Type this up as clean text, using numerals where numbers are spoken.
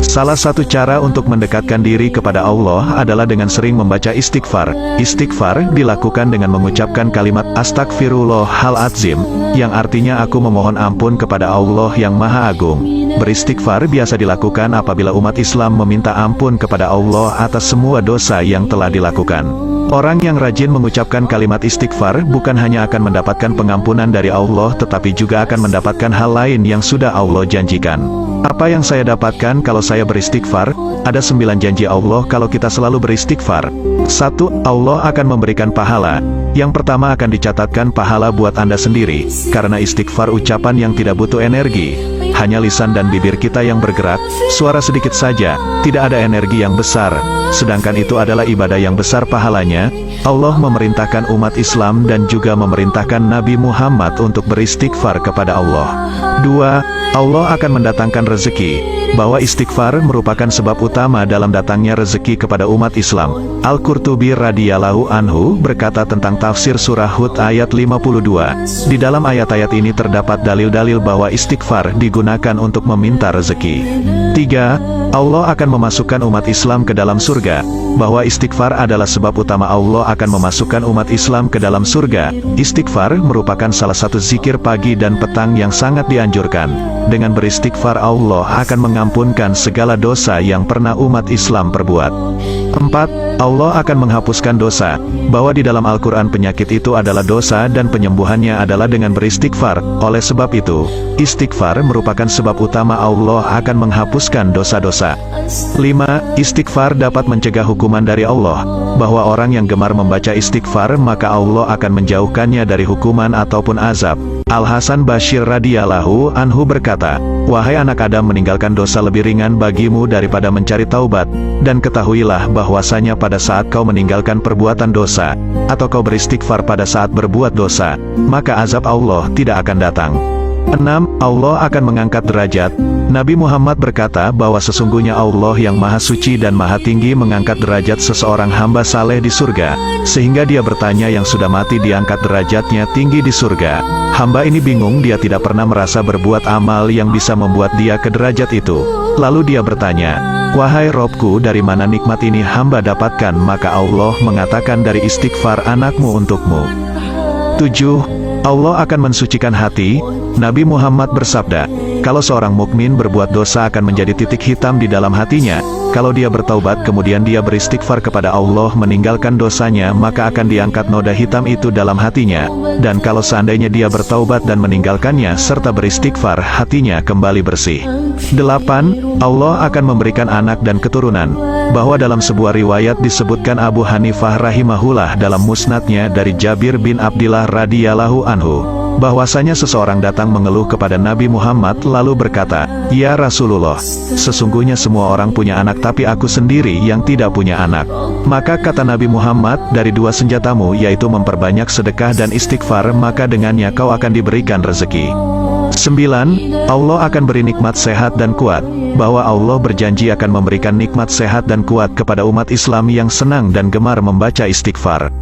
Salah satu cara untuk mendekatkan diri kepada Allah adalah dengan sering membaca istighfar. Istighfar dilakukan dengan mengucapkan kalimat Astagfirullahaladzim, yang artinya aku memohon ampun kepada Allah yang Maha Agung. Beristighfar biasa dilakukan apabila umat Islam meminta ampun kepada Allah atas semua dosa yang telah dilakukan. Orang yang rajin mengucapkan kalimat istighfar bukan hanya akan mendapatkan pengampunan dari Allah, tetapi juga akan mendapatkan hal lain yang sudah Allah janjikan. Apa yang saya dapatkan kalau saya beristighfar? Ada 9 janji Allah kalau kita selalu beristighfar. 1. Allah akan memberikan pahala. Yang pertama akan dicatatkan pahala buat Anda sendiri, karena istighfar ucapan yang tidak butuh energi. Hanya lisan dan bibir kita yang bergerak, suara sedikit saja, tidak ada energi yang besar. Sedangkan itu adalah ibadah yang besar pahalanya. Allah memerintahkan umat Islam dan juga memerintahkan Nabi Muhammad untuk beristighfar kepada Allah. 2. Allah akan mendatangkan rezeki, bahwa istighfar merupakan sebab utama dalam datangnya rezeki kepada umat Islam. Al-Qurtubi radhiyallahu anhu berkata tentang tafsir surah Hud ayat 52. Di dalam ayat-ayat ini terdapat dalil-dalil bahwa istighfar digunakan untuk meminta rezeki. 3. Allah akan memasukkan umat Islam ke dalam surga, bahwa istighfar adalah sebab utama Allah akan memasukkan umat Islam ke dalam surga. Istighfar merupakan salah satu zikir pagi dan petang yang sangat dianjurkan. Dengan beristighfar Allah akan mengampunkan segala dosa yang pernah umat Islam perbuat. 4. Allah akan menghapuskan dosa, bahwa di dalam Al-Quran penyakit itu adalah dosa dan penyembuhannya adalah dengan beristighfar. Oleh sebab itu, istighfar merupakan sebab utama Allah akan menghapuskan dosa-dosa. 5. Istighfar dapat mencegah hukuman dari Allah, bahwa orang yang gemar membaca istighfar maka Allah akan menjauhkannya dari hukuman ataupun azab. Al-Hasan Bashir radhiyallahu anhu berkata, "Wahai anak Adam, meninggalkan dosa lebih ringan bagimu daripada mencari taubat, dan ketahuilah bahwasanya pada saat kau meninggalkan perbuatan dosa, atau kau beristighfar pada saat berbuat dosa, maka azab Allah tidak akan datang." 6. Allah akan mengangkat derajat. Nabi Muhammad berkata bahwa sesungguhnya Allah yang Maha Suci dan Maha Tinggi mengangkat derajat seseorang hamba saleh di surga, sehingga dia bertanya yang sudah mati diangkat derajatnya tinggi di surga. Hamba ini bingung, dia tidak pernah merasa berbuat amal yang bisa membuat dia ke derajat itu. Lalu dia bertanya, "Wahai Robku, dari mana nikmat ini hamba dapatkan?" Maka Allah mengatakan, "Dari istighfar anakmu untukmu." 7. Allah akan mensucikan hati. Nabi Muhammad bersabda, kalau seorang mukmin berbuat dosa akan menjadi titik hitam di dalam hatinya. Kalau dia bertaubat kemudian dia beristighfar kepada Allah meninggalkan dosanya, maka akan diangkat noda hitam itu dalam hatinya. Dan kalau seandainya dia bertaubat dan meninggalkannya serta beristighfar, hatinya kembali bersih. 8. Allah akan memberikan anak dan keturunan, bahwa dalam sebuah riwayat disebutkan Abu Hanifah rahimahullah dalam musnadnya dari Jabir bin Abdillah radhiyallahu anhu, bahwasanya seseorang datang mengeluh kepada Nabi Muhammad lalu berkata, "Ya Rasulullah, sesungguhnya semua orang punya anak tapi aku sendiri yang tidak punya anak." Maka kata Nabi Muhammad, "Dari dua senjatamu, yaitu memperbanyak sedekah dan istighfar, maka dengannya kau akan diberikan rezeki." 9. Allah akan beri nikmat sehat dan kuat, bahwa Allah berjanji akan memberikan nikmat sehat dan kuat kepada umat Islam yang senang dan gemar membaca istighfar.